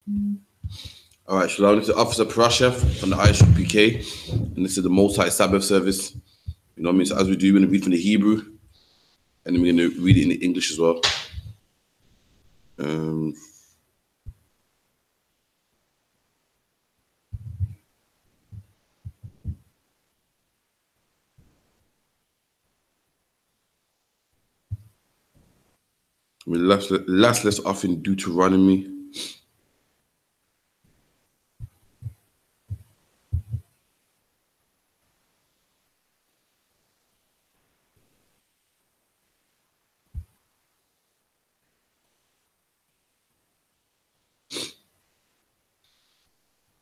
All right, Shalom. This is Officer Parashef from the I.S.U.P.K. and this is the multi-Sabbath service. You know what I mean? So as we do, we're going to read from the Hebrew and then we're going to read it in the English as well. Last let's off in Deuteronomy.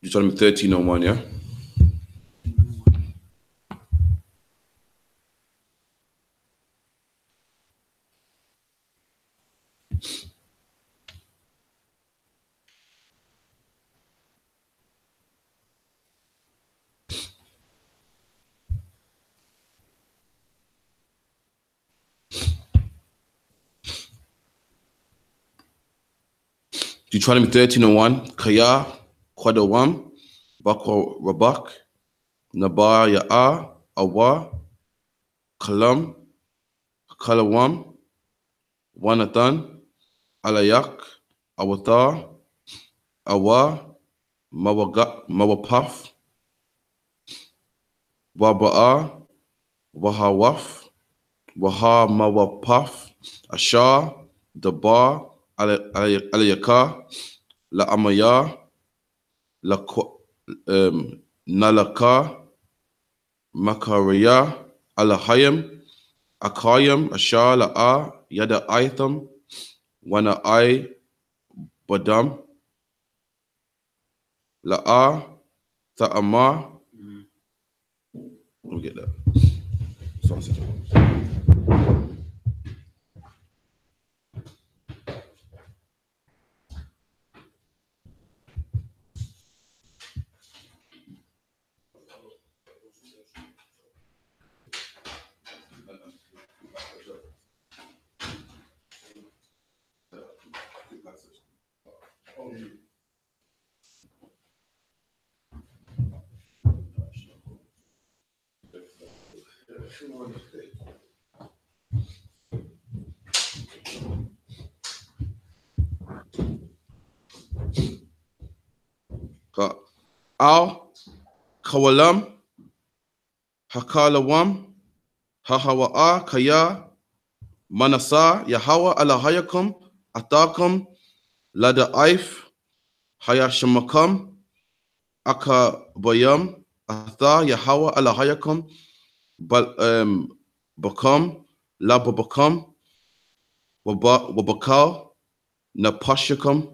Deuteronomy 13:01, yeah? Deuteronomy 13:01, Kaya, Kwadawam, Bako Rabak, Nabar Ya'a, Awa, Kalam, Kalawam, Wanathan, Alayak, Awatar, Awa, Mawapaf, Waba'a, Wahawaf, Waha Mawapaf, Ashar, Dabar, Alayaka, La Amaya, Nalaka, Makaraya, Alahayim, Akayam, Ashar, La'a, Yada Aitham, Wana I, Badam, La'a, Ta'ama. Let me get that. Al Kawalam Hakalawam Hahawa'a Kaya Manasa Yahawa Alahayakum Atakum Lada Aif Hayashamakam Akabayam Atha Yahawa Alahayakum Bakam Lababakam Wabakal Napashakam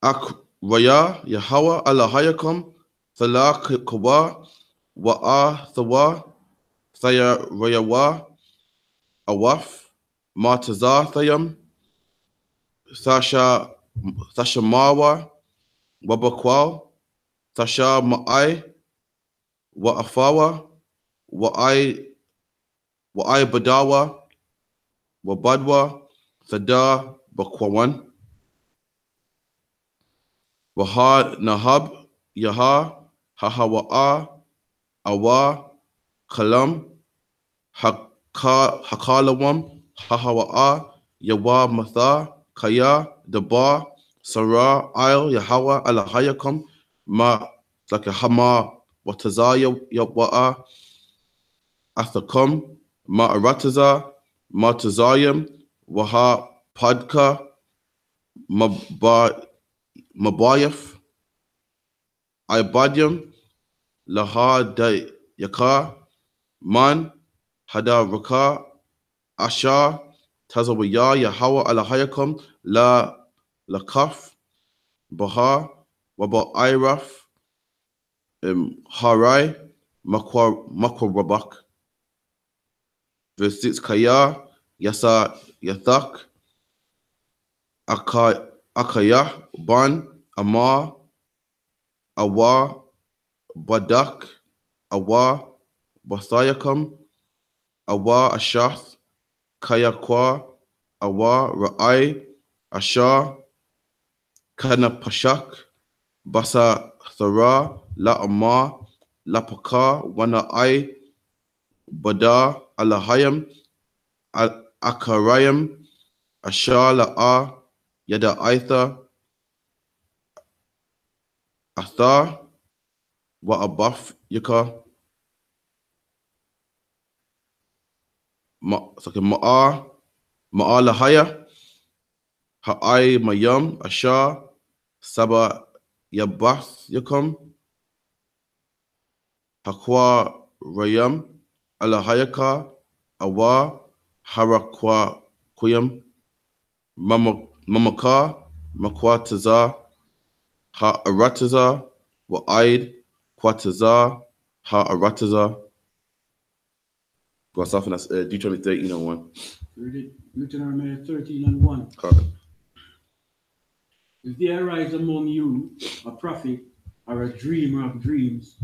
Akraya Yahawa Alahayakum Thala Kawa Wa'a Thawa Thaya Rayawa Awaf Martaza Thayam Sasha Mawa Wabakwal Tasha Ma'ai Wa'afawa Wa'ai Badawa Wabadwa Thada Bakwawan Waha Nahab Yaha Hahawa'a Awa Kalam Hakalawam Hahawa'a Yawa Matha Kaya Dabar Sarah Isle Yahawa Alahayakum Ma Hama Watazaya Yawa'a Athakum Ma Arataza Matazayam Waha Padka Mabayaf Ibadyam Laha Day Yaka Man Hada Raka Ashar Tazawaya Yahawa Alahayakum La Lakaf Baha Waba Iraf Harai Makwarabak. Verse 6 Kaya Yasa Yathak Akaya Ban Amar Awa Badak Awa Basayakam Awa Ashath Kaya Kwa Awa Ra'ai Ashar, Kana Pashak, Basa Thara, La Amar, La Pakar, Wana I, Badar, Alahayam, Akarayam, Ashar La'a, Yada Aitha, Athar, Wa Abaf Yaka, Ma'ar, Ma'ar Lahaya, Ha'ai Mayam, Ashar, Saba Yabath Yakam, Hakwa Rayam, Alahayaka, Awa, Harakwa Kuyam, Mamaka, Makwa Taza, Ha'arataza, Wa'aid, Kwataza, Ha'arataza. Go off, and that's Deuteronomy 13 and 1. Deuteronomy 13 and 1. If there arise among you a prophet or a dreamer of dreams,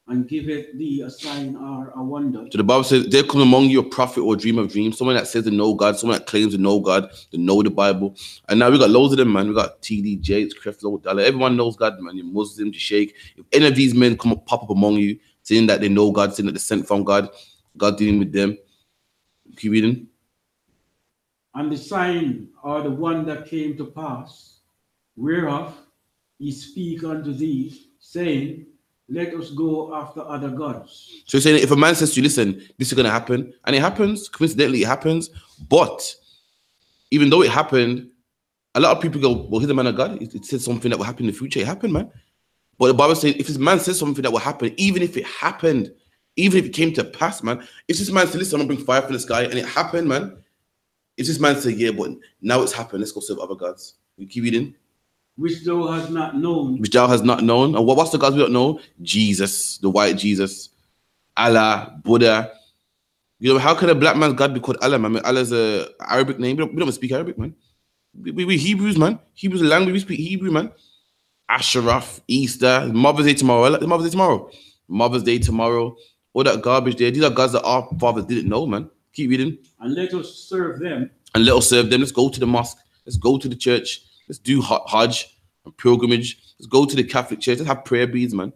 and giveth thee a sign or a wonder. So the Bible says, there come among you a prophet or a dreamer of dreams, someone that says to know God, someone that claims to know God, to know the Bible. And now we got loads of them, man. We got TD, Jakes, Creflo, Dollar. Everyone knows God, man. You're Muslim, you Sheikh. If any of these men pop up among you, saying that they know God, saying that they're sent from God, God dealing with them. Keep reading. And the sign or the one that came to pass, whereof he speak unto thee, saying, let us go after other gods. So he's saying, if a man says to you, listen, this is going to happen, and it happens, coincidentally, it happens, but even though it happened, a lot of people go, well, he's a man of God. It says something that will happen in the future. It happened, man. But the Bible says, if this man says something that will happen, even if it happened, even if it came to pass, man, if this man said, listen, I'm going to bring fire from the sky, and it happened, man, if this man said, yeah, but now it's happened, let's go serve other gods. We keep reading. Which thou hast not known. Which thou hast not known. And what's the gods we don't know? Jesus, the white Jesus, Allah, Buddha. You know, how can a black man's God be called Allah, man? I mean, Allah's an Arabic name. We don't speak Arabic, man. We Hebrews, man. Hebrews language, we speak Hebrew, man. Asheraf, Easter, Mother's Day tomorrow. Mother's Day tomorrow. Mother's Day tomorrow. All that garbage there. These are gods that our fathers didn't know, man. Keep reading. And let us serve them. And let us serve them. Let's go to the mosque. Let's go to the church. Let's do Hajj and pilgrimage. Let's go to the Catholic church. Let's have prayer beads, man.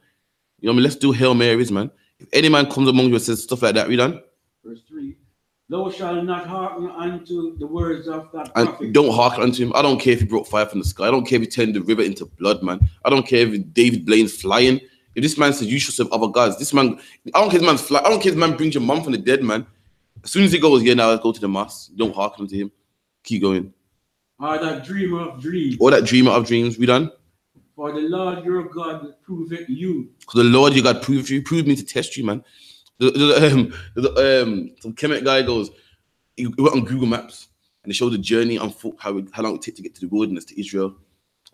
You know what I mean? Let's do Hail Marys, man. If any man comes among you and says stuff like that, read on. Verse 3. Thou shalt not hearken unto the words of that prophet. And don't hearken unto him. I don't care if he brought fire from the sky. I don't care if he turned the river into blood, man. I don't care if David Blaine's flying. If this man says you should serve other gods, this man, I don't care if man's fly. I don't care if man brings your mum from the dead, man. As soon as he goes, yeah, now let's go to the mosque. Don't hearken to him. Keep going. Or that dreamer of dreams. Or that dreamer of dreams. We done? For the Lord your God proveth you. Because the Lord your God proved you. Proved me to test you, man. Some Kemet guy goes, he went on Google Maps and they showed the journey on foot, how long it took to get to the wilderness to Israel.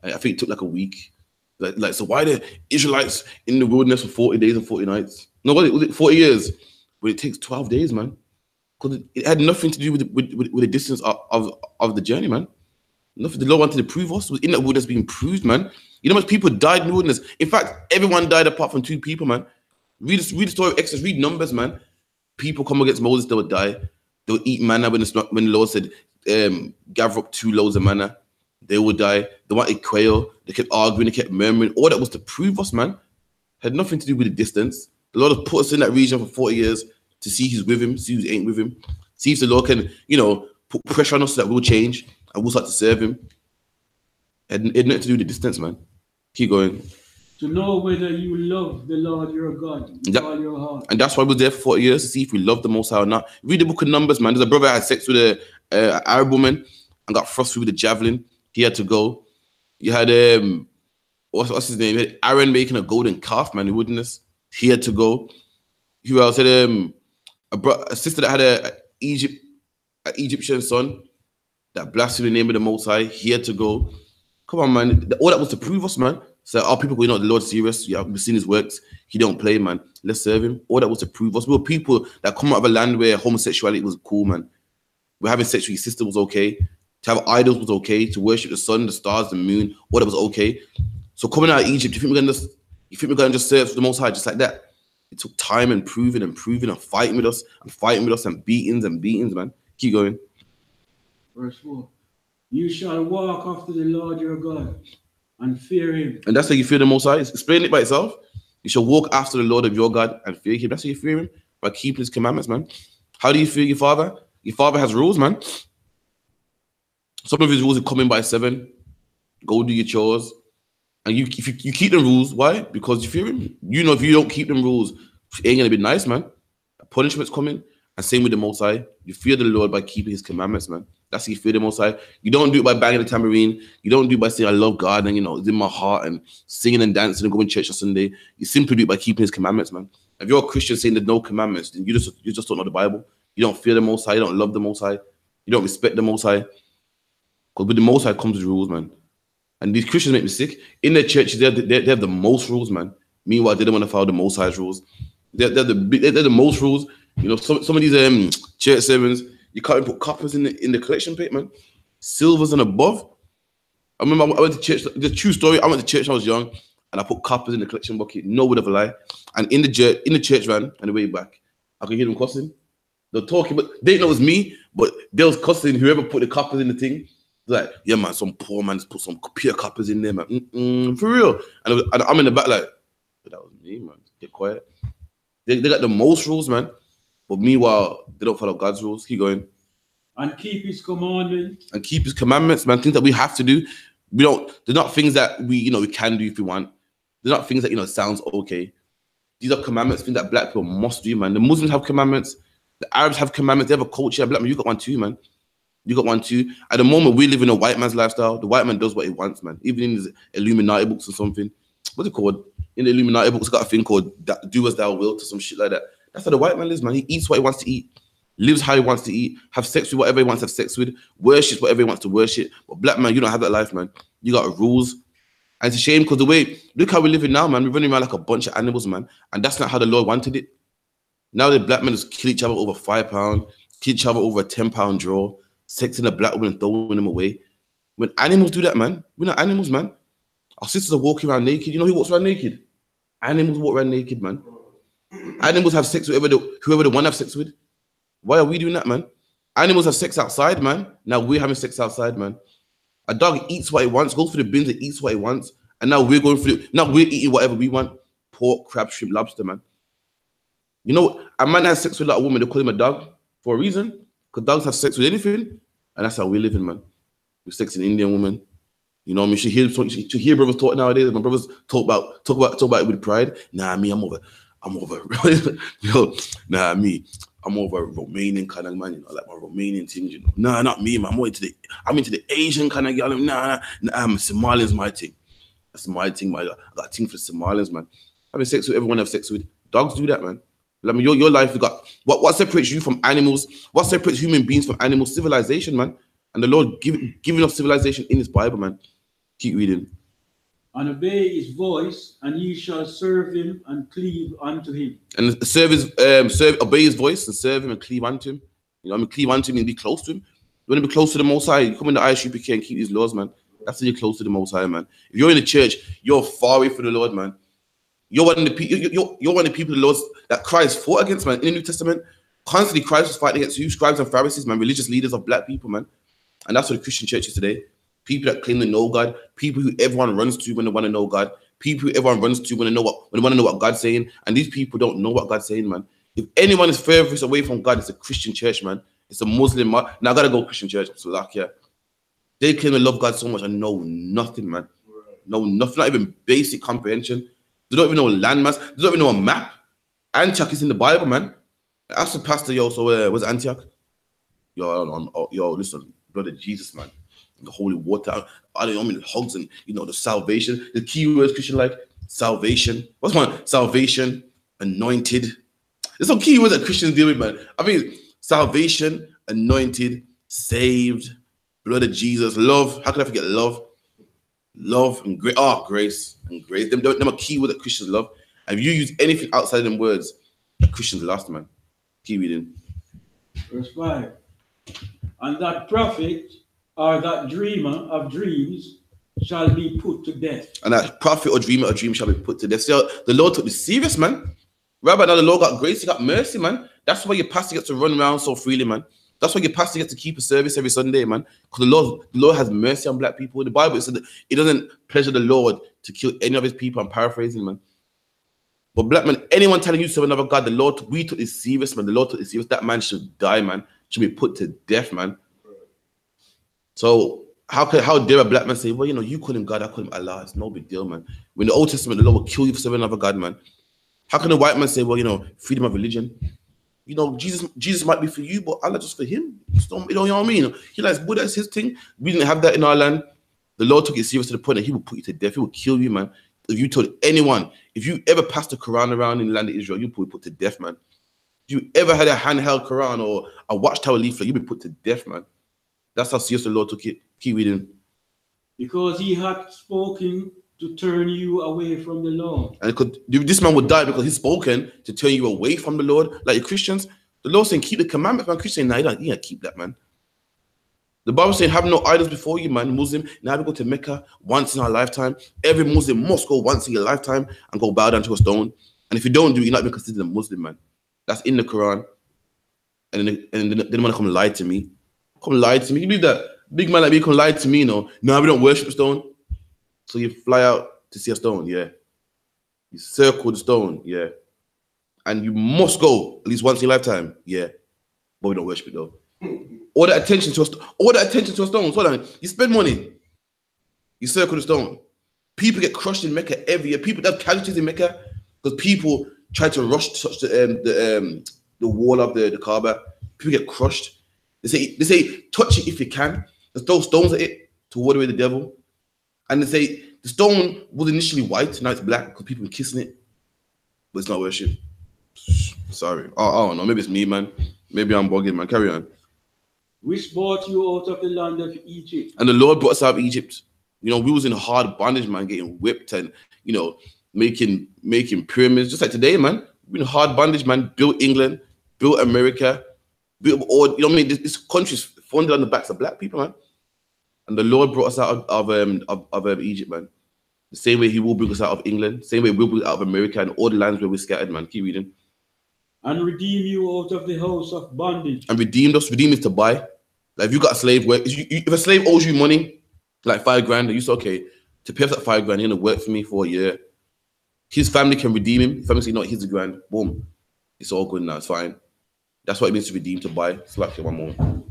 I think it took like a week. Like so why the Israelites in the wilderness for 40 days and 40 nights? No, was it 40 years? But it takes 12 days, man. Because it had nothing to do with the distance of the journey, man. Nothing. The Lord wanted to prove us. Was in that wilderness being proved, man. You know how much people died in the wilderness? In fact, everyone died apart from 2 people, man. Read the story of Exodus, read Numbers, man. People come against Moses, they would die. They would eat manna when the Lord said, gather up 2 loads of manna. They would die. They wanted quail. They kept arguing, they kept murmuring. All that was to prove us, man. Had nothing to do with the distance. The Lord has put us in that region for 40 years to see who's with him, see who ain't with him. See if the Lord can, you know, put pressure on us so that we'll change and we'll start to serve him. It had nothing to do with the distance, man. Keep going. To know whether you love the Lord your God with all your heart. And that's why we were there for 40 years, to see if we love the Most High or not. Read the book of Numbers, man. There's a brother that had sex with an Arab woman and got thrust through with a javelin. He had to go. You had, what's his name? You had Aaron making a golden calf, man, in the wilderness. He had to go. Who else? Had a sister that had an Egyptian son that blasphemed the name of the Most High. He had to go. Come on, man. All that was to prove us, man. So our people going, the Lord's serious. Yeah, we've seen his works. He don't play, man. Let's serve him. All that was to prove us. We were people that come out of a land where homosexuality was cool, man. We're having sex with your sister was okay. To have idols was okay. To worship the sun, the stars, the moon, all that was okay. So coming out of Egypt, you think we're gonna just serve the Most High just like that? It took time and proving and fighting with us and beatings, man. Keep going. Verse 4. You shall walk after the Lord your God and fear him. And that's how you fear the Most High. Explain it by itself. You shall walk after the Lord of your God and fear him. That's how you fear him, by keeping his commandments, man. How do you fear your father? Your father has rules, man. Some of his rules are coming by 7. Go do your chores. And you keep the rules. Why? Because you fear him. You know, if you don't keep them rules, it ain't gonna be nice, man. Punishment's coming. And same with the Most High. You fear the Lord by keeping his commandments, man. That's how you fear the Most High. You don't do it by banging the tambourine. You don't do it by saying, I love God, and, you know, it's in my heart, and singing and dancing and going to church on Sunday. You simply do it by keeping his commandments, man. If you're a Christian saying there's no commandments, then you just don't know the Bible. You don't fear the Most High. You don't love the Most High. You don't respect the Most High. Because with the Most High comes with rules, man. And these Christians make me sick. In their churches, they have the most rules, man. Meanwhile, they don't want to follow the Most High's rules. They're the most rules. You know, some of these church sermons, you can't even put coppers in the collection plate, man. Silvers and above. I remember I went to church. The true story. I went to church when I was young, and I put coppers in the collection bucket. No word of a lie. And in the church van on the way back, I could hear them cussing. They're talking, but they didn't know it was me. But they was cussing whoever put the coppers in the thing. Like, yeah, man, some poor man's put some pure coppers in there, man. For real. And I'm in the back like, that was me, man. Get quiet. They got the most rules, man. But meanwhile, they don't follow God's rules. Keep going. And keep his commandments. And keep his commandments, man. Things that we have to do. They're not things that we can do if we want. They're not things that, sounds okay. These are commandments, things that black people must do, man. The Muslims have commandments. The Arabs have commandments. They have a culture. Black man, you got one too, man. You got one too. At the moment, we live in a white man's lifestyle. The white man does what he wants, man. Even in his Illuminati books or something. What's it called? In the Illuminati books, got a thing called do as thou wilt or some shit like that. That's how the white man lives, man. He eats what he wants to eat, lives how he wants to eat, have sex with whatever he wants to have sex with, worships whatever he wants to worship. But black man, you don't have that life, man. You got rules. And it's a shame because look how we're living now, man. We're running around like a bunch of animals, man. And that's not how the Lord wanted it. Now the black men just kill each other over £5, kill each other over a £10 draw, sexing a black woman and throwing them away. When animals do that, man, we're not animals, man. Our sisters are walking around naked. You know who walks around naked? Animals walk around naked, man. Animals have sex with whoever they want to have sex with. Why are we doing that, man? Animals have sex outside, man. Now we're having sex outside, man. A dog eats what he wants, goes for the bins and eats what he wants. And now we're going for now we're eating whatever we want. Pork, crab, shrimp, lobster, man. You know, a man has sex with a woman, they call him a dog for a reason. Because dogs have sex with anything. And that's how we're living, man. We're sexing Indian woman. You know what I mean? You hear brothers talk nowadays. My brothers talk about it with pride. Nah, me, I'm over nah, me. I'm over Romanian kind of man, you know, like my Romanian things, you know. Nah, not me, man. I'm into the Asian kind of girl. Nah, Somalians my thing. That's my thing, man. I got a thing for Somalians, man. Having sex with everyone I have sex with. Dogs do that, man. I mean, your life, you got what separates you from animals? What separates human beings from animals? Civilization, man. And the Lord giving us civilization in His Bible, man. Keep reading. And obey his voice, and ye shall serve him and cleave unto him. And obey his voice and serve him and cleave unto him. You know, I mean, cleave unto him and be close to him. You want to be close to the Most High. You come in the I.S.U.P.K and keep these laws, man. That's when you're close to the Most High, man. If you're in the church, you're far away from the Lord, man. You're one of the people the Lord that Christ fought against, man. In the New Testament, constantly Christ was fighting against you, scribes and Pharisees, man, religious leaders of black people, man. And that's what the Christian church is today. People that claim to know God, people who everyone runs to when they want to know God, people who everyone runs to when they want to know what God's saying, and these people don't know what God's saying, man. If anyone is furthest away from God, it's a Christian church, man. It's a Muslim. Now I gotta go Christian church. So like, yeah, they claim to love God so much and know nothing, man. Know nothing, not even basic comprehension. They don't even know landmass. They don't even know a map. Antioch is in the Bible, man. I asked the pastor, yo, so where's Antioch? Yo, listen, brother Jesus, man. The holy water, the hugs and, you know, the salvation. The key words Christian like salvation. What's one? Salvation, anointed. There's some key words that Christians deal with, man. I mean, salvation, anointed, saved, blood of Jesus, love. How can I forget love? Love and grace. Oh, grace and grace. Them are key words that Christians love. And if you use anything outside of them words, the Christians lost, man. Keep reading. Verse 5. And that prophet or that dreamer of dreams shall be put to death. And that prophet or dreamer of dreams shall be put to death. So the Lord took this serious, man. Rabbi, now the Lord got grace, He got mercy, man. That's why your pastor gets to run around so freely, man. That's why your pastor gets to keep a service every Sunday, man. Because the Lord has mercy on black people. In the Bible, it said that it doesn't pleasure the Lord to kill any of his people. I'm paraphrasing, man. But black man, anyone telling you to serve another God, the Lord, we took this serious, man. The Lord took this serious. That man should die, man. Should be put to death, man. So how dare a black man say, well, you know, you call him God, I call him Allah. It's no big deal, man. When the Old Testament, the Lord will kill you for serving another God, man. How can a white man say, well, you know, freedom of religion? You know, Jesus might be for you, but Allah just for him. You know what I mean? He likes Buddha, that's his thing. We didn't have that in our land. The Lord took it serious to the point that he will put you to death. He will kill you, man. If you told anyone, if you ever passed the Quran around in the land of Israel, you'll be put to death, man. If you ever had a handheld Quran or a watchtower leaflet, you'll be put to death, man. That's how serious the Lord took it. Keep reading. Because he had spoken to turn you away from the Lord. And this man would die because he's spoken to turn you away from the Lord. Like Christians, the Lord saying, keep the commandments, man. Christians saying, nah, you can't keep that, man. The Bible saying, have no idols before you, man. Muslim, now we go to Mecca once in our lifetime. Every Muslim must go once in your lifetime and go bow down to a stone. And if you don't do it, you're not even considered a Muslim, man. That's in the Quran. And then they want to come lie to me. Come lie to me. You believe that? Big man like me come lie to me, you know. No, we don't worship the stone. So you fly out to see a stone, yeah. You circle the stone, yeah. And you must go at least once in your lifetime, yeah. But we don't worship it though. All the attention to a stone. Hold on. You spend money. You circle the stone. People get crushed in Mecca every year. People have casualties in Mecca because people try to rush to touch the wall of the Kaaba. People get crushed. They say touch it if you can. Just throw stones at it to ward away the devil. And they say the stone was initially white, now it's black because people are kissing it. But it's not worship. Sorry. I don't know. Maybe it's me, man. Maybe I'm bugging, man. Carry on. Which brought you out of the land of Egypt. And the Lord brought us out of Egypt. You know, we was in hard bondage, man, getting whipped and, you know, making pyramids. Just like today, man. We're in hard bondage, man. Built England, built America, built all, you know what I mean? This country's funded on the backs of black people, man. And the Lord brought us out of Egypt, man. The same way he will bring us out of England. Same way we'll bring us out of America and all the lands where we're scattered, man. Keep reading. And redeem you out of the house of bondage. And redeemed us. Redeem is to buy. Like if you got a slave, if a slave owes you money, like $5,000, you say, okay, to pay off that $5,000, you're gonna work for me for a year. His family can redeem him. His family say, no, here's the grand. Boom. It's all good now. It's fine. That's what it means to redeem, to buy. Slap here one more.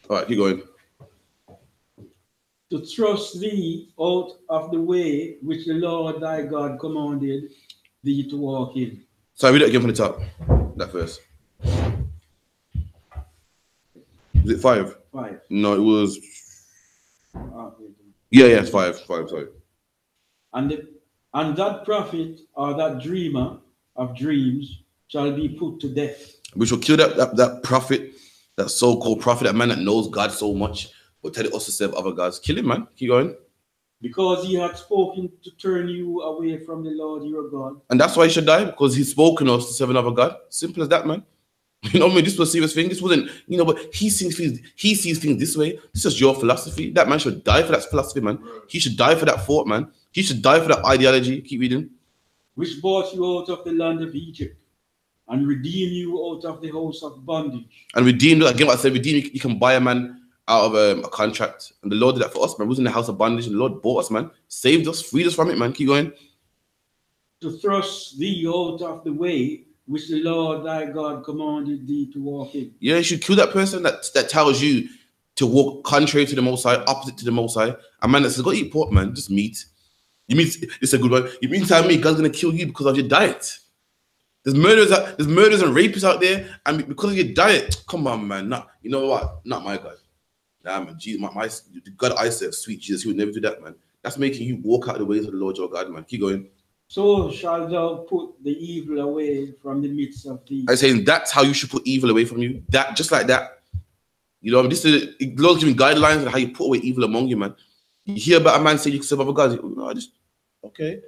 All right, keep going. To thrust thee out of the way which the Lord thy God commanded thee to walk in. So I read it again from the top. That verse. Was it 5? 5. No, it was. Yeah, it's 5. Sorry. And that prophet or that dreamer of dreams shall be put to death. We shall kill that prophet, that so-called prophet, that man that knows God so much, but tell us to serve other gods. Kill him, man. Keep going. Because he had spoken to turn you away from the Lord your God. And that's why he should die, because he's spoken us to serve another God. Simple as that, man. You know what I mean? This was a serious thing. This wasn't, you know, but he sees things this way. This is your philosophy. That man should die for that philosophy, man. He should die for that thought, man. He should die for that ideology. Keep reading. Which brought you out of the land of Egypt and redeem you out of the house of bondage. And redeem, again, what I said, redeem, you can buy a man out of a contract. And the Lord did that for us, man. We was in the house of bondage, and the Lord bought us, man. Saved us, freed us from it, man. Keep going. To thrust thee out of the way which the Lord thy God commanded thee to walk in. Yeah, you should kill that person that tells you to walk contrary to the Most High, opposite to the Most High. A man that says, go eat pork, man, just meat. You mean, it's a good one. You mean to tell me God's going to kill you because of your diet? There's murders and rapists out there, and because of your diet, come on, man. You know what? Not my God. Nah, man. Jesus, the God I serve, sweet Jesus, he would never do that, man. That's making you walk out the ways of the Lord your God, man. Keep going. So shall thou put the evil away from the midst of thee. I'm saying that's how you should put evil away from you. That just like that. You know, this is the Lord's giving guidelines on how you put away evil among you, man. You hear about a man saying you can serve other gods. No, just okay.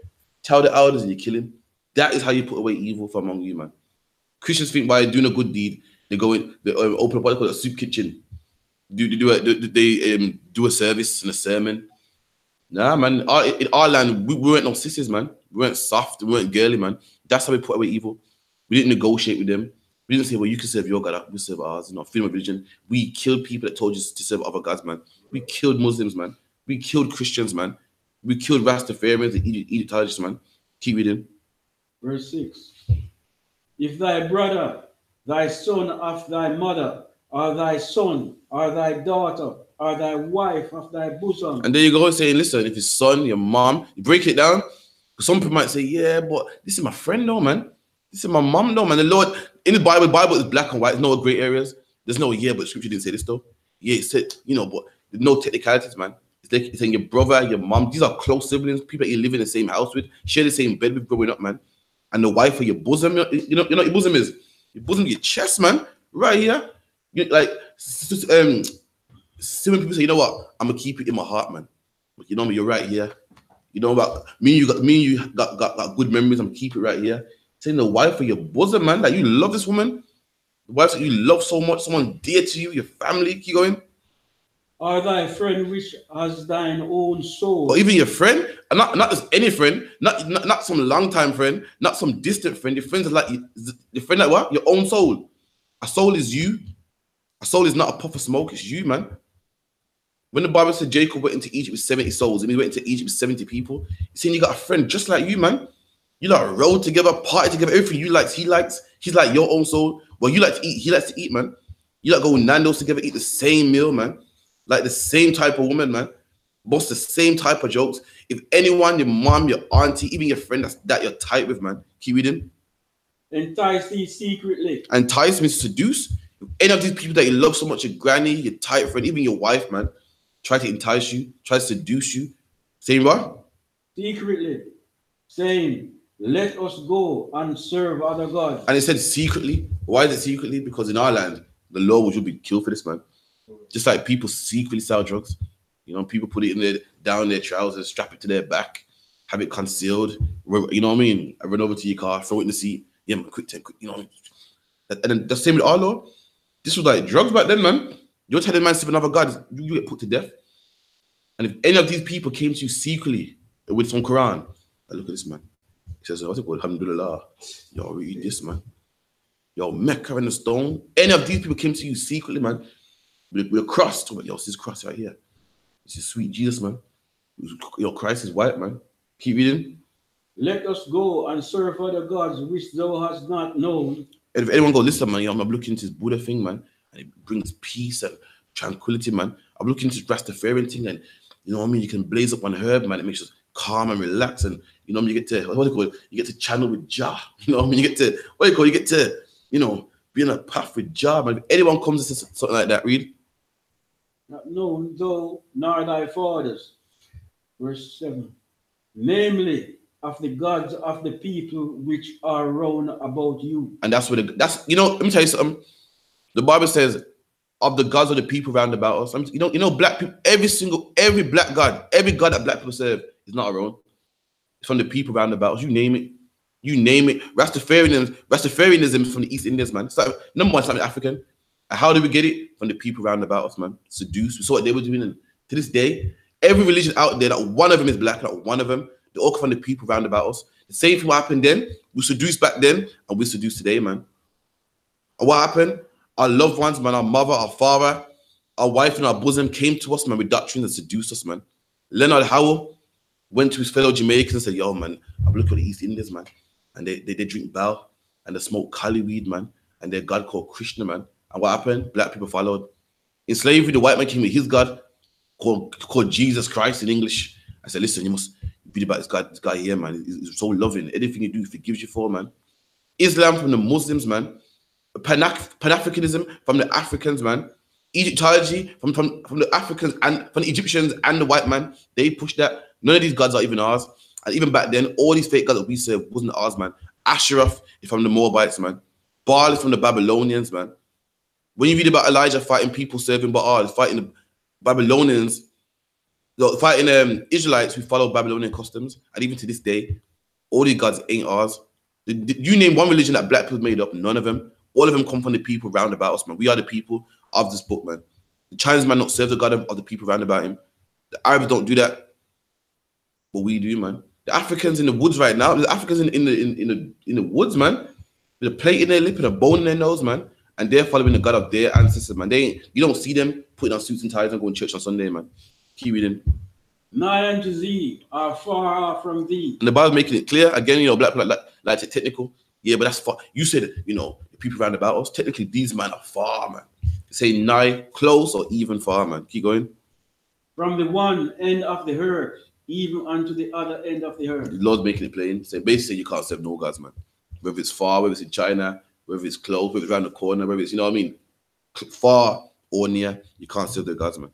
Tell the elders and you kill him. That is how you put away evil from among you, man. Christians think by doing a good deed, they go in, they open up what they call a soup kitchen. They do a service and a sermon. Nah, man. In our land, we weren't no sisters, man. We weren't soft. We weren't girly, man. That's how we put away evil. We didn't negotiate with them. We didn't say, well, you can serve your God, we serve ours. You know, freedom of religion. We killed people that told us to serve other gods, man. We killed Muslims, man. We killed Christians, man. We killed Rastafarians and Egyptologists, man. Keep reading. Verse 6. If thy brother, thy son of thy mother, or thy son, or thy daughter, or thy wife of thy bosom. And there you go saying, listen, if his son, your mom, you break it down. Some people might say, yeah, but this is my friend though, man. This is my mom though, man. The Lord, in the Bible is black and white. There's no gray areas. There's no, yeah, but scripture didn't say this though. Yeah, it said, you know, but there's no technicalities, man. It's saying your brother, your mom, these are close siblings, people that you live in the same house with, share the same bed with growing up, man. And the wife of your bosom, you know what your bosom is? Your bosom, your chest, man. Right here. Like, when people say, you know what, I'm gonna keep it in my heart, man. You know me, you're right here. You know about me and you got good memories. I'm gonna keep it right here. Saying the wife of your bosom, man, that you love this woman, the wife that you love so much, someone dear to you, your family. Keep going. Or thy friend which has thine own soul. Or even your friend, and not just any friend, not some long time friend, not some distant friend. Your friends are like your friend, like what? Your own soul. A soul is you. A soul is not a puff of smoke. It's you, man. When the Bible said Jacob went into Egypt with 70 souls, and he went into Egypt with 70 people, he's saying you got a friend just like you, man. You like rode together, party together, everything you likes, he likes. He's like your own soul. Well, you like to eat, he likes to eat, man. You like go Nando's together, eat the same meal, man. Like the same type of woman, man. Both the same type of jokes. If anyone, your mom, your auntie, even your friend that you're tight with, man, keep reading. Entice thee secretly. Entice means seduce. If any of these people that you love so much, your granny, your tight friend, even your wife, man, try to entice you, try to seduce you. Saying what? Secretly. Saying, let us go and serve other gods. And it said secretly. Why is it secretly? Because in our land, the law would be killed for this, man. Just like people secretly sell drugs. You know, people put it in their down their trousers, strap it to their back, have it concealed. You know what I mean? I run over to your car, throw it in the seat. Yeah, man, quick, you know what I mean? And then the same with our law. This was like drugs back then, man. You're telling man to serve another god, you get put to death. And if any of these people came to you secretly with some Quran, look at this, man. He says, what's it called? Alhamdulillah. Yo, read this, man. Yo, Mecca and the stone. Any of these people came to you secretly, man. We're crossed. Yo, this is cross right here. This is sweet Jesus, man. Your Christ is white, man. Keep reading. Let us go and serve other gods which thou hast not known. And if anyone go, listen, man, I'm looking into this Buddha thing, man, and it brings peace and tranquility, man. I'm looking into this Rastafarian thing, and you know what I mean? You can blaze up on herb, man. It makes us calm and relax, and you know what I mean? You get to, what do you call it? You get to channel with Jah. You know what I mean? You get to, what do you call it? You get to, you know, be in a path with Jah, man. If anyone comes to something like that, read. Not known though, nor thy fathers. Verse 7. Namely, of the gods of the people which are round about you. And that's what you know, let me tell you something. The Bible says of the gods of the people round about us. You know, black people, every black god, every god that black people serve is not our own. It's from the people round about us. You name it. Rastafarianism is from the East Indians, man. It's like, number one, something African. And how do we get it? From the people round about us, man. Seduce. We saw what they were doing. And to this day, every religion out there, not one of them is black, not one of them. They all come from the people round about us. The same thing happened then. We seduced back then, and we seduce today, man. And what happened? Our loved ones, man, our mother, our father, our wife, and our bosom came to us, man, with doctrines and seduced us, man. Leonard Howell went to his fellow Jamaicans and said, yo, man, I'm looking at the East Indians, man. And they drink Bao, and they smoke Kali weed, man. And their God called Krishna, man. And what happened? Black people followed. In slavery, the white man came with his God called Jesus Christ in English. I said, listen, you must read about this guy here, man. He's so loving. Anything you do, he forgives you for, man. Islam from the Muslims, man. Pan-Africanism from the Africans, man. Egyptology from the Africans and from the Egyptians and the white man. They push that. None of these gods are even ours. And even back then, all these fake gods that we serve wasn't ours, man. Asherah is from the Moabites, man. Baal is from the Babylonians, man. When you read about Elijah fighting people serving Baal, fighting the Babylonians, fighting Israelites who follow Babylonian customs, and even to this day, all these gods ain't ours. You name one religion that black people made up, none of them. All of them come from the people round about us, man. We are the people of this book, man. The Chinese man not serve the God of the people round about him. The Arabs don't do that, but we do, man. The Africans in the woods right now, the Africans in the woods, man, with a plate in their lip and a bone in their nose, man, and they're following the God of their ancestors, man. You don't see them putting on suits and ties and going to church on Sunday, man. Keep reading. Nigh unto thee are far from thee. And the Bible's making it clear again. Black people like it technical. Yeah, but that's far. You said the people round about us. Technically, these men are far, man. Say nigh, close, or even far, man. Keep going. From the one end of the earth, even unto the other end of the earth. The Lord's making it plain. So basically, you can't serve no gods, man. Whether it's far, whether it's in China, whether it's close, whether it's around the corner, whether it's, far or near, you can't serve the gods, man.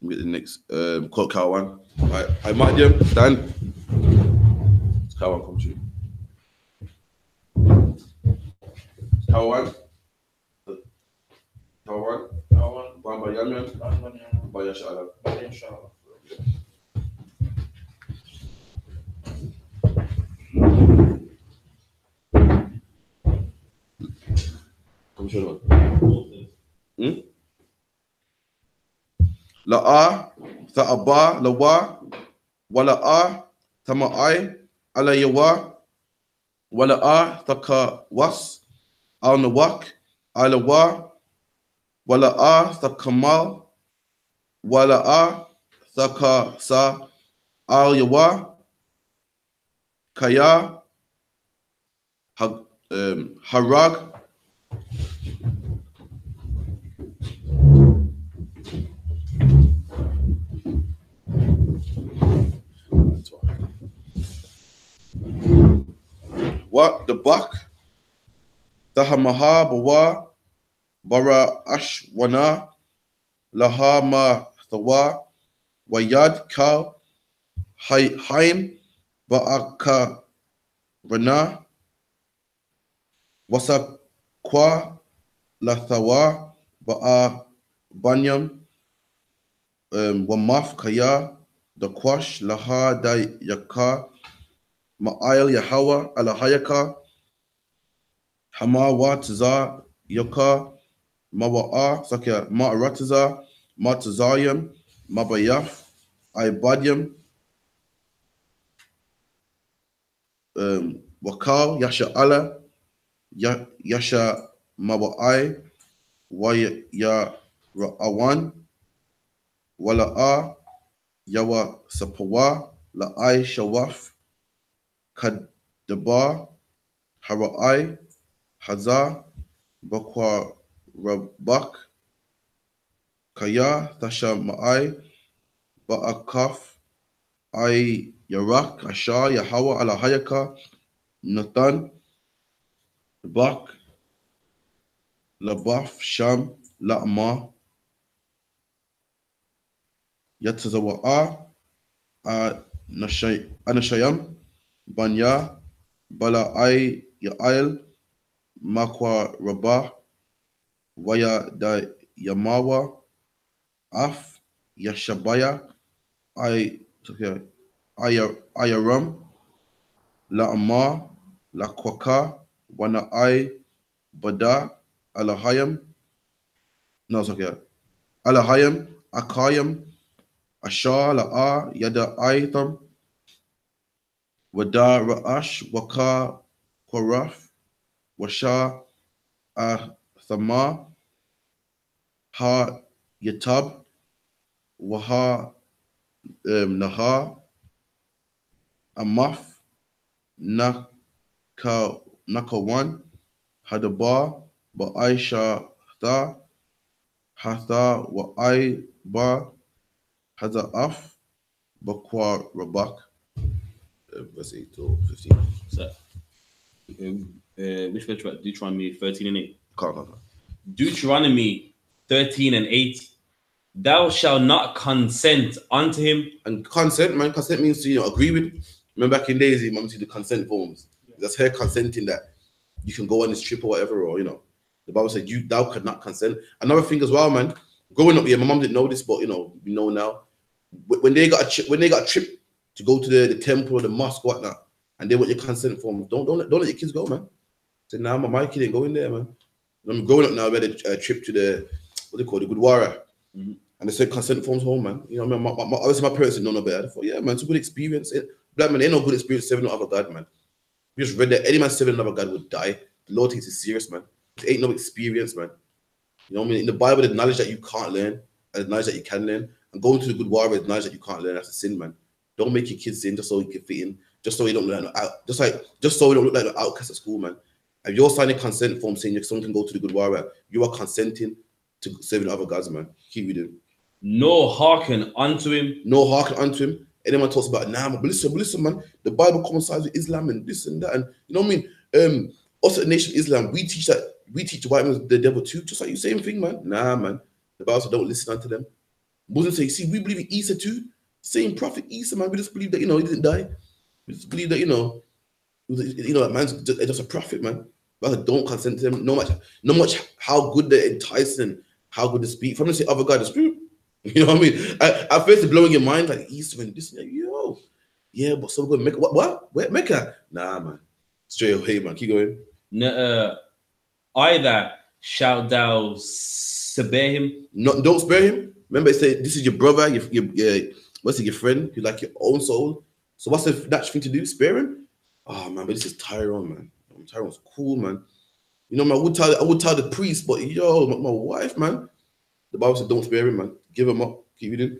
We get the next quote, Cow one. I might them stand. Cow one, come true. Cow one. Cow one. Cow one. One by Yamian. One by Yashala. Come show them. La'a, Tha'aba, Lawa, Wala'a, Tama'ai, Alayawa, Wala'a, Thakawas, Al-Nawak, Alawa, Wala'a, Thakamal, Wala'a, Thakasa, Al-Yawa, Kaya, Harag, what the buck, the Hamaha Bawa, Bara Ashwana, Lahama Thawa, Wayad Ka, Haim, Ba'aka Rana, Wasakwa, Lathawa, Ba'a Banyam, Wamaf Kaya, the Kwash, Laha Da Yaka, Ma'ayel Yahawa, Alahayaka, Hama Watiza, Yaka, Mawa'a, Sakia, Ma'aratiza, Matazayam, Mabayaf, Ibadium, Wakal, Yasha Allah, Yasha Mawa'ai, Waya Ra'awan, Wala'a, Yawa Sapawa, La'ai Shawaf, Kadaba, Hara'ai, Haza, Bakwa Rabak, Kaya, Tasha Ma'ai, Ba'akaf, Ay Yarak, Asha, Yahawa, Alahayaka, Nathan, Bak, Labaf, Sham, La'ma, Yatazawa'a, Anashayam, Banya, Bala Ay Ya'il, Makwa Rabah, Waya Da Yamawa, Af, Yashabaya, Ayaram, La'ama, Lakwaka, Wana Ay, Bada, Alahayam, no, it's okay. Alahayam, Akayam, Asha, La'a, Yada Aitam, Wada Ra'ash, Waka, Koraf, Washa, Thama, Ha Yatab, Waha Naha, Amaf, Nakawan, Hadaba, Ba'aisha Tha, Hatha Wa'ai Ba, Hada'af, Bakwa Rabak. Verse 8 to 15. So, which verse? Deuteronomy 13 and 8. Can't. Deuteronomy 13 and 8. Thou shalt not consent unto him. And consent, man, consent means to agree with. Remember back in days, your mum see the consent forms. That's her consenting that you can go on this trip or whatever, or the Bible said thou could not consent. Another thing as well, man. Growing up, yeah, my mum didn't know this, but we know now. When they got a trip to go to the temple or the mosque or whatnot, and they want your consent forms, don't let your kids go, man. Say, nah, my kid ain't going there, man. I'm growing up now. We had a trip to the the Gurdwara, and they sent consent forms home, man. You know, obviously my parents didn't know no better. I thought, yeah, man, it's a good experience. Black man, ain't no good experience serving no other God, man. We just read that any man serving another God would die. The Lord takes it serious, man. It ain't no experience, man. You know what I mean? In the Bible, there's knowledge that you can't learn, and knowledge that you can learn. And going to the good war is knowledge that you can't learn. That's a sin, man. Don't make your kids sin just so you can fit in, just so you don't look like just so you don't look like an outcast at school, man. If you're signing a consent form saying your son can go to the good war, you are consenting to serving other gods, man. Keep reading. No hearken unto him. No hearken unto him. Anyone talks about, nah, but listen, man. The Bible coincides with Islam and this and that, and you know what I mean. Us at the Nation of Islam, we teach the white man the devil too, just like you, same thing, man. Nah, man. The Bible said don't listen unto them. Muslims say, see, we believe in Isa too. Same prophet Isa, man. We just believe that he didn't die. We just believe that that man's just a prophet, man. But don't consent to them. No much how good they're enticing, how good they speak. From them say other God is true. You know what I mean? At first it's blowing your mind like Isa and this and that. Yeah, but so good. Mecca, what? Where Mecca? Nah, man. Straight away, man. Keep going. Either shalt thou spare him. No, don't spare him. Remember, it said this is your brother, your friend, you like your own soul. So what's the natural thing to do? Spare him? Oh man, but this is Tyrone, man. Tyrone's cool, man. You know, man, I would tell the priest, but my wife, man. The Bible said don't spare him, man. Give him up. Keep reading.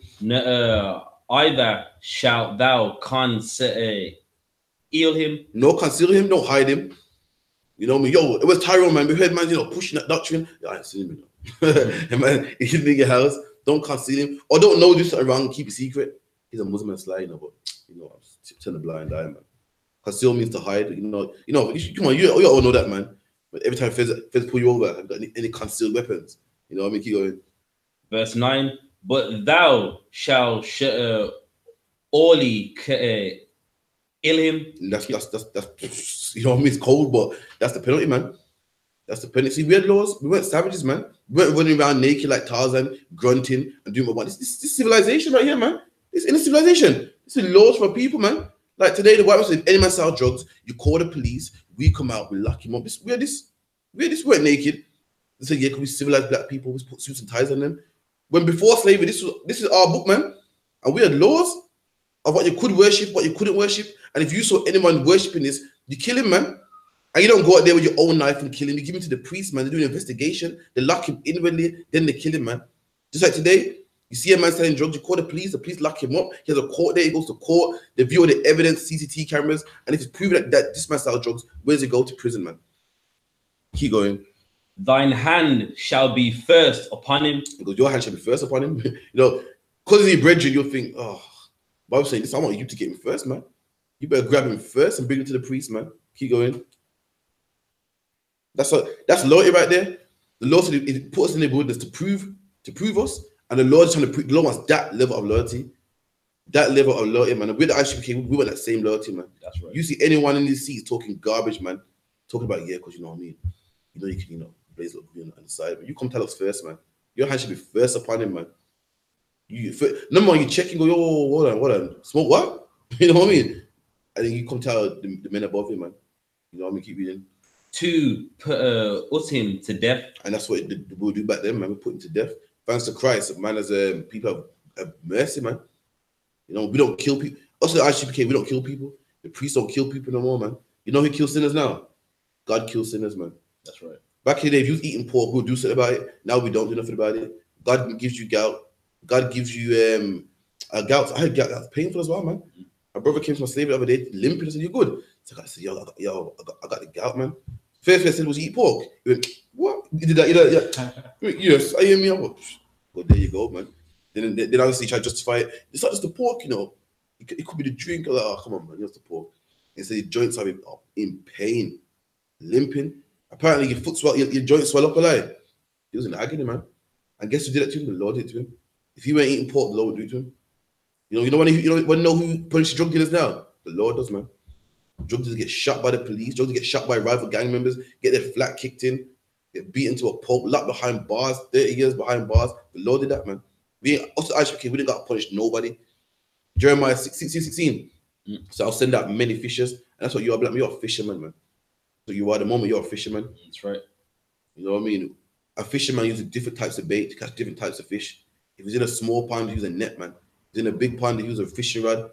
Either shalt thou conceal him. No, conceal him, don't hide him. You know me, it was Tyrone, man. We heard man, pushing that doctrine. I ain't seen him, and man, he's in your house. Don't conceal him, or don't know this around. Keep it secret. He's a Muslim and sly, but I'm turn a blind eye, man. Conceal means to hide. Come on, you all know that, man. But every time Fez pull you over, have got any concealed weapons? You know what I mean? Keep going. Verse 9. But thou shalt only kill him. That's you know what I mean? It's cold, but that's the penalty, man. That's the penalty. See, we had laws. We weren't savages, man. We weren't running around naked like Tarzan, grunting and doing what we want. This civilization right here, man. It's in a civilization. This is laws for people, man. Like today, the white man said, any man sell drugs, you call the police, we come out, we lock him up. We're we're naked. They say, yeah, can we civilize black people? We put suits and ties on them. When before slavery, this is our book, man. And we had laws of what you could worship, what you couldn't worship. And if you saw anyone worshiping this, you kill him, man. And you don't go out there with your own knife and kill him. You give him to the priest, man. They do an investigation. They lock him inwardly, then they kill him, man. Just like today, you see a man selling drugs, you call the police lock him up. He has a court there, he goes to court, they view the evidence, CCTV cameras, and if it's proven that this man sells drugs, where does he go? To prison, man. Keep going. Thine hand shall be first upon him. Because your hand shall be first upon him. Because he's your brethren, you'll think, oh, Bible saying this, I want you to get him first, man. You better grab him first and bring him to the priest, man. Keep going. That's loyalty right there. The Lord said it put us in the wilderness to prove us, and the Lord is trying to prove. The Lord wants that level of loyalty, man. And with the I.S.U.P.K, we want that same loyalty, man. That's right. You see anyone in these seats talking garbage, man, talking about because you know what I mean. You can blaze up green on the side, but you come tell us first, man. Your hand should be first upon him, man. Number one, you check and go, hold on, smoke what? You know what I mean? And then you come tell the men above him, man. You know what I mean? Keep reading. To put him to death. And that's what the will do back then, man. We put him to death. Thanks to Christ, man, as people have mercy, man. We don't kill people. Also, the I.S.U.P.K, we don't kill people. The priests don't kill people no more, man. You know who kills sinners now? God kills sinners, man. That's right. Back in the day, if you was eating pork, we'll do something about it. Now we don't do nothing about it. God gives you gout. God gives you gout. I had gout. That's painful as well, man. My brother came from slavery the other day, limping. I said, "You good?" So I said, I got the gout, man. First I said was eat pork. He went, what? You did that? Yeah. Yes, I hear me. Well, there you go, man. Then obviously try to justify it. It's not just the pork, It could be the drink. Like, oh, come on, man. It's the pork. And so your joints are in pain, limping. Apparently your foot swell, your joints swell up a lot. He was in agony, man. And guess who did it to him? The Lord did it to him. If he weren't eating pork, the Lord would do it to him. You know who punishes drug dealers now? The Lord does, man. Drug dealers get shot by the police. Drug dealers get shot by rival gang members. Get their flat kicked in. Get beaten to a pulp. Locked behind bars. 30 years behind bars. The Lord did that, man. Us I.S.U.P.K, we didn't got to punish nobody. Jeremiah 16. So I'll send out many fishers. And that's what you are. You're a fisherman, man. So you are at the moment, you're a fisherman. That's right. You know what I mean? A fisherman uses different types of bait to catch different types of fish. If he's in a small pond, he uses a net, man. If he's in a big pond, he uses a fishing rod.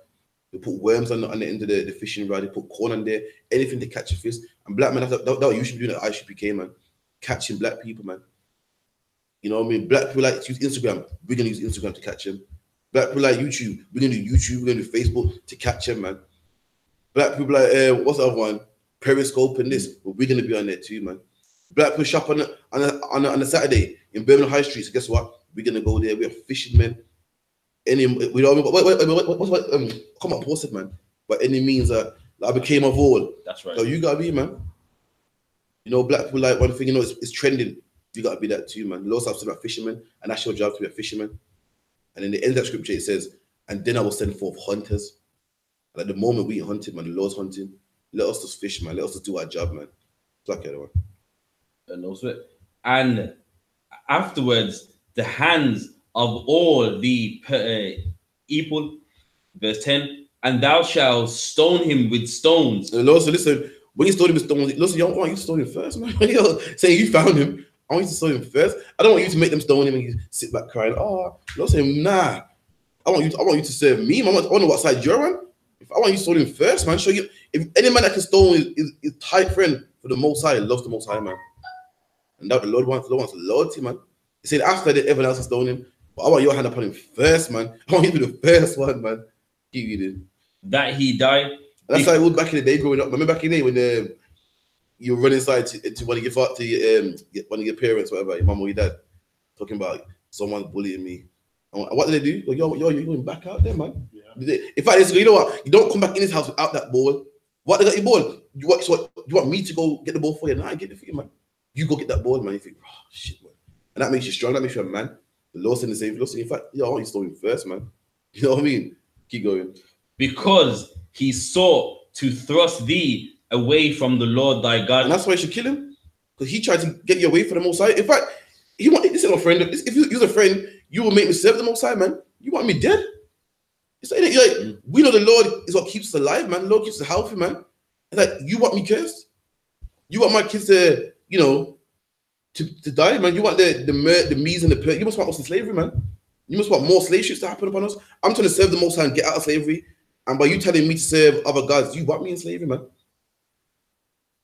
They put worms on the end of the fishing rod. They put corn on there. Anything to catch a fish. And black man, that's what you should be doing at I.S.U.P.K, man. Catching black people, man. You know what I mean? Black people like to use Instagram. We're going to use Instagram to catch them. Black people like YouTube. We're going to do YouTube. We're going to do Facebook to catch them, man. Black people like, what's the other one? Periscope and this. But we're going to be on there too, man. Black people shop on a Saturday in Birmingham High Street. So guess what? We're going to go there. We're fishing, man. We don't come up posted, man. But any means that I became of all. That's right. So you gotta be, man. You know, black people like one thing, you know, it's trending. You gotta be that too, man. The Lord said about fishermen, and that's your job to be a fisherman. And in the end of that scripture, it says, and then I will send forth hunters. And at the moment we ain't hunted, man, the Lord's hunting. Let us just fish, man. Let us just do our job, man. It's okay, man. And also, and afterwards, the hands of all the people, verse 10, and thou shalt stone him with stones. And the Lord said, listen, when you stone him with stones, listen, I want you to stone him first, man. Saying you found him, I want you to stone him first. I don't want you to make them stone him and you sit back crying. Oh, Lord saying, nah. I want you to serve me, man. I want to know what side you're on. If I want you to stone him first, man, show you. If any man that can stone is tight friend for the Most High, loves the Most High, man. And that the Lord wants loyalty, man. He said after that everyone else is stone him, but I want your hand upon him first, man. I want you to be the first one, man. Keep reading. That he died. That's like back in the day growing up. Remember back in the day when you run inside to one of your parents, whatever, your mum or your dad, talking about someone bullying me. And what did they do? Like, you're going back out there, man. Yeah. In fact, you know what? You don't come back in this house without that ball. What, they got your ball? You want me to go get the ball for you? Nah, I get it for you, man. You go get that ball, man. You think, oh, shit, man. And that makes you strong. That makes you a man. The Lord said the same. Lord said, in fact, I want you to stone him first, man. You know what I mean? Keep going. Because he sought to thrust thee away from the Lord thy God. And that's why you should kill him. Because he tried to get you away from the Most High. In fact, this is a friend. If you're a friend, you will make me serve the Most High, man. You want me dead? It's like, we know the Lord is what keeps us alive, man. The Lord keeps us healthy, man. It's like, you want me cursed? You want my kids to, you know, to die, man. You want the Medes and the Persians. You must want us in slavery, man. You must want more slave ships to happen upon us. I'm trying to serve the Most High and get out of slavery. And by you telling me to serve other gods, you want me in slavery, man.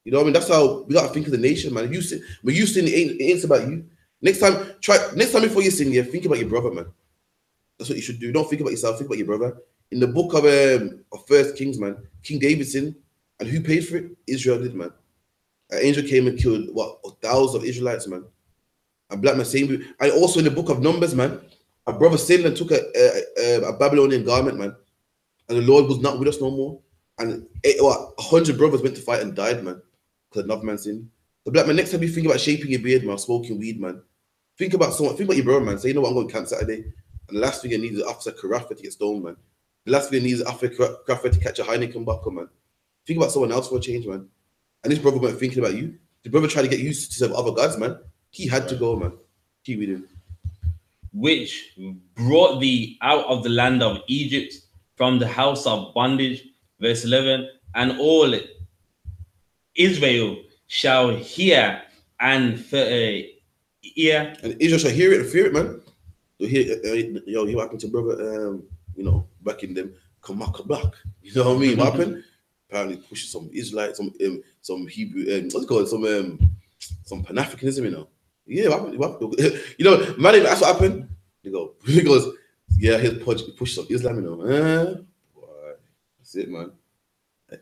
You know what I mean? That's how we got to think of the nation, man. If you sin, when you sin, it ain't about you. Next time before you sin, think about your brother, man. That's what you should do. Don't think about yourself, think about your brother. In the book of 1 Kings, man, King David sinned. And who paid for it? Israel did, man. An angel came and killed, thousands of Israelites, man. And black man saying, and also in the book of Numbers, man, a brother sinned and took a Babylonian garment, man. And the Lord was not with us no more. And 100 brothers went to fight and died, man. Because another man sinned. The black man, next time you think about shaping your beard, man, smoking weed, man, think about your brother, man. Say, you know what, I'm going to camp Saturday. And the last thing you need is Officer Carafa to get stoned, man. The last thing you need is Officer Carafa to catch a Heineken buckle, man. Think about someone else for a change, man. And this brother weren't thinking about you. The brother tried to get you to serve other gods, man. He had to go, man. Keep reading. Which brought thee out of the land of Egypt from the house of bondage. Verse 11. And all Israel shall hear and hear. And Israel shall hear it and fear it, man. So hear, what happened to brother, you know, back in them, come back. You know what I mean? What happened? Apparently pushing some Israelite, some Hebrew, what's it called? Some Pan-Africanism, you know. Yeah, what happened? You know, man, that's what happened. He goes, yeah, he pushed some Islam, you know. That's it, man.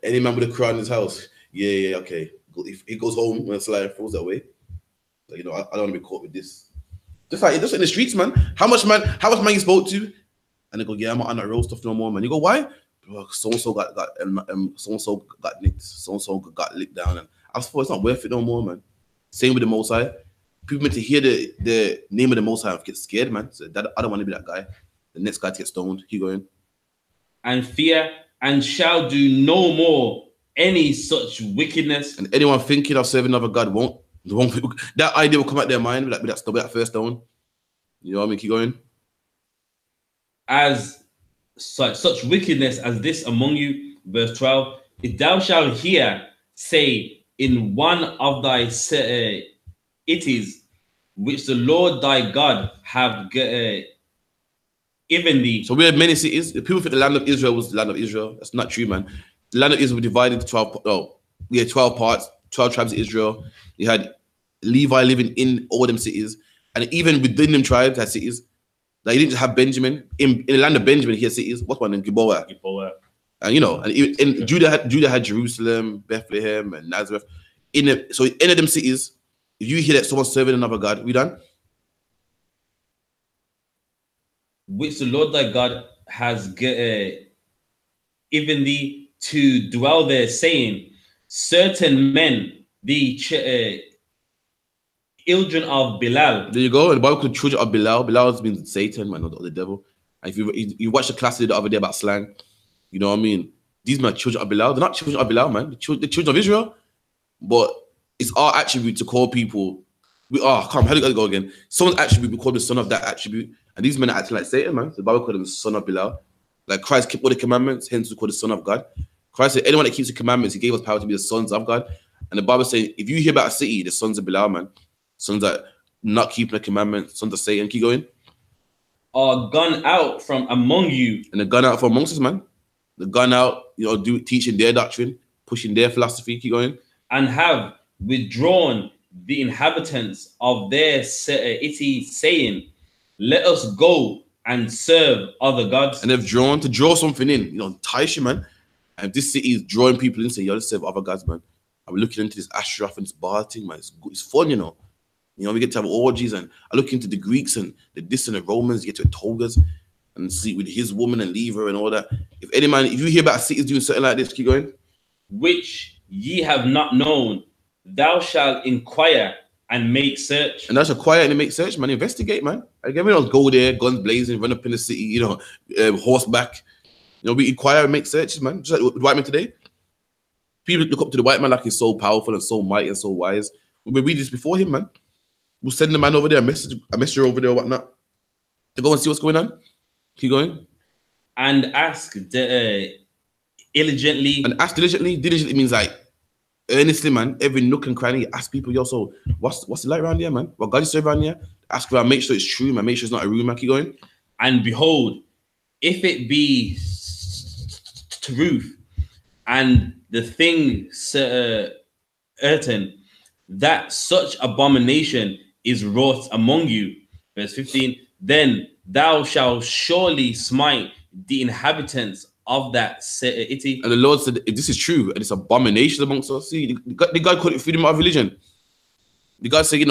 Any man with a Quran in his house, yeah, okay. If he goes home when it's like throws that away, like, you know, I don't want to be caught with this. Just like in the streets, man. How much man you spoke to? And they go, yeah, I'm not on that real stuff no more, man. You go, why? So and so got nicked, so and so got licked down, and I thought it's not worth it no more, man. Same with the Most High. People meant to hear the name of the Most High and get scared, man. So I don't want to be that guy. The next guy to get stoned. Keep going. And fear and shall do no more any such wickedness. And anyone thinking of serving another God won't that idea will come out their mind with that first stone. You know what I mean? Keep going. As such wickedness as this among you, verse 12, if thou shalt hear say in one of thy cities which the Lord thy God have given thee. So we had many cities. The people think the land of Israel was the land of Israel. That's not true, man. The land of Israel was divided into 12 parts, 12 tribes of Israel. You had Levi living in all them cities, and even within them tribes had cities. Like you didn't just have Benjamin in the land of Benjamin. He had cities. What's one in Gilboa? And you know, and in Judah had Jerusalem, Bethlehem, and Nazareth. So in any of them cities, if you hear that someone's serving another God, we done. Which the Lord thy God has given thee to dwell there, saying, certain men, the children of Belial. There you go. And the Bible called children of Belial. Belial means Satan, man, or the devil. And if you watch the class the other day about slang, you know what I mean? These men are children of Belial. They're not children of Belial, man. The children of Israel. But it's our attribute to call people. How do you go again? Someone's attribute, we call the son of that attribute. And these men are acting like Satan, man. So the Bible called him the son of Belial. Like Christ kept all the commandments, hence we call the son of God. Christ said, anyone that keeps the commandments, he gave us power to be the sons of God. And the Bible says, if you hear about a city, the sons of Belial, man, sons that not keeping the commandments, sons of Satan, keep going, are gone out from among you. And they're gone out from amongst us, man. They're gone out, teaching their doctrine, pushing their philosophy, keep going. And have withdrawn the inhabitants of their city, saying, let us go and serve other gods. And they've draw something in, entice you, man. And if this city is drawing people in, say, let's serve other gods, man. I'm looking into this Ashraf and this Baal thing, man. It's fun, we get to have orgies, and I look into the Greeks and the this and the Romans, get to togas and sleep with his woman and leave her and all that. If you hear about cities doing something like this, keep going. Which ye have not known, thou shalt inquire and make search. And that's quiet and make search, man. Investigate, man. Again, we don't go there, guns blazing, run up in the city, horseback. We inquire and make searches, man. Just like the white man today. People look up to the white man like he's so powerful and so mighty and so wise. We read this before him, man. We'll send the man over there, a messenger over there or whatnot, to go and see what's going on. Keep going. And ask diligently. And ask diligently. Diligently means like earnestly, man. Every nook and cranny, ask people, so what's it like around here, man? What God is serving around here? Ask around, make sure it's true, man. Make sure it's not a rumor. Keep going. And behold, if it be truth, and the thing certain, that such abomination is wrought among you, verse 15, then thou shalt surely smite the inhabitants of that city. And the Lord said, if this is true and it's abomination amongst us, see, the God called it freedom of religion. The God said,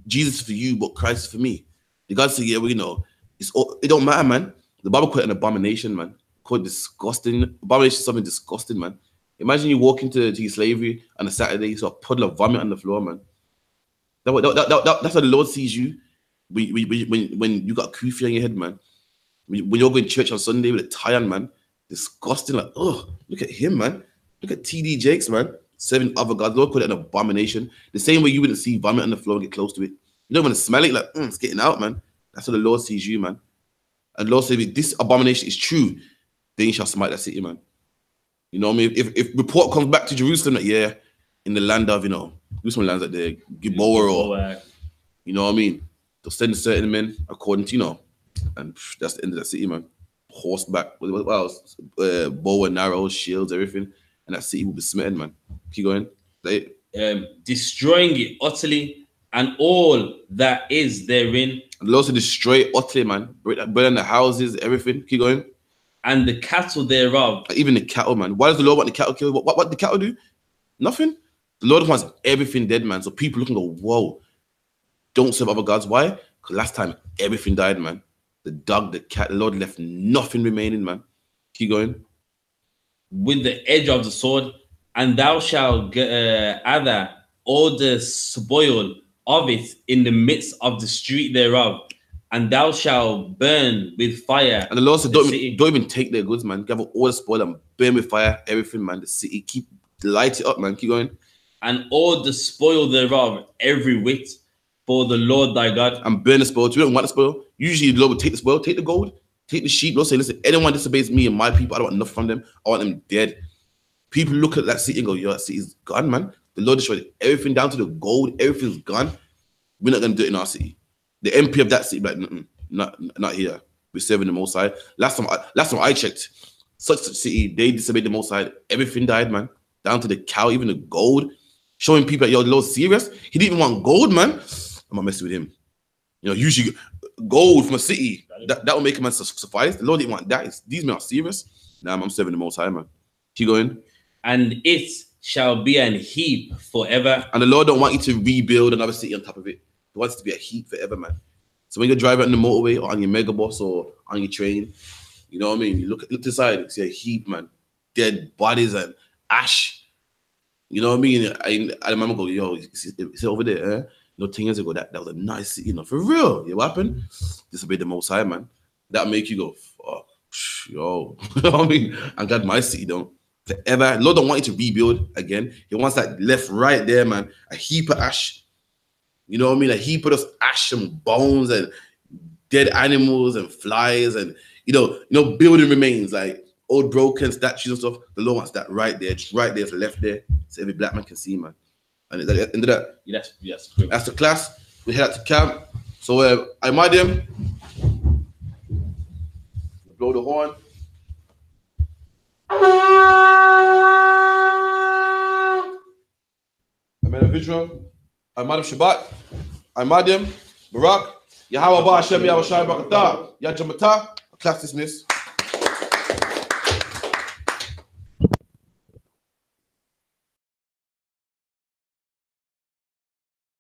Jesus is for you, but Christ is for me. The God said, it don't matter, man. The Bible called it an abomination, man. Called disgusting. Abomination is something disgusting, man. Imagine you walk into your slavery on a Saturday, you saw a puddle of vomit on the floor, man. That's how the Lord sees you when you got a kufi on your head, man. When you're going to church on Sunday with a tie on, man. Disgusting, like, oh, look at him, man. Look at TD Jakes, man. Serving other gods. Lord called it an abomination. The same way you wouldn't see vomit on the floor and get close to it. You don't want to smell it, like, it's getting out, man. That's how the Lord sees you, man. And the Lord said, if this abomination is true, then you shall smite that city, man. You know what I mean? If report comes back to Jerusalem that, in the land of, who's some lands like there, Gilboa or, you know what I mean? They'll send certain men according to, and that's the end of that city, man. Horseback, what else? Bow and arrows, shields, everything. And that city will be smitten, man. Keep going. Destroying it utterly, and all that is therein. And the Lord said, destroy it utterly, man. Burn the houses, everything. Keep going. And the cattle thereof. Even the cattle, man. Why does the Lord want the cattle killed? What the cattle do? Nothing. The Lord wants everything dead, man. So people look and go, whoa, don't serve other gods. Why? Because last time everything died, man. The dog, the cat, the Lord left nothing remaining, man. Keep going. With the edge of the sword, and thou shalt gather all the spoil of it in the midst of the street thereof, and thou shalt burn with fire. And the Lord said, the don't city. even take their goods, man. Gather all the spoil and burn with fire, everything, man. The city, keep light it up, man. Keep going. And all the spoil thereof, every whit, for the Lord thy God. And burn the spoil. We don't want the spoil. Usually the Lord will take the spoil, take the gold, take the sheep. Lord say, listen, anyone disobeys me and my people, I don't want nothing from them. I want them dead. People look at that city and go, yo, that city's gone, man. The Lord destroyed everything down to the gold. Everything's gone. We're not going to do it in our city. The MP of that city, like, not here. We're serving the Most High. Last time I checked, such city, they disobeyed the Most High. Everything died, man. Down to the cow, even the gold. Showing people that, yo, the Lord's serious. He didn't even want gold, man. I'm not messing with him. You know, usually gold from a city, that will make a man suffice. The Lord didn't want that. These men are serious. Nah, I'm serving the Most High, man. Keep going. And it shall be an heap forever. And the Lord don't want you to rebuild another city on top of it. He wants it to be a heap forever, man. So when you're driving on the motorway or on your mega bus or on your train, you know what I mean? You look to the side, you see a heap, man. Dead bodies and ash. You know what I mean? I remember go, yo, it's over there, eh? You know, 10 years ago, that was a nice city, you know, for real. You know what happened? Disobeyed the Most High, man. That make you go, fuck, yo. You know what I mean? I'm glad my city don't. Forever. Lord don't want you to rebuild again. He wants that left right there, man. A heap of ash. You know what I mean? A heap of those ash and bones and dead animals and flies and you know, building remains like old broken statues and stuff. The Lord wants that right there, just right there, left there, so every black man can see, man. And at the end of that, Yes. that's the class. We head out to camp. So I might them blow the horn. I'm Israel. I'm Madam Shabbat. I'm Madam Barak. Yahweh Ba Hashem Yahweh Shai Barakatah. Yah Jamata. Class dismissed.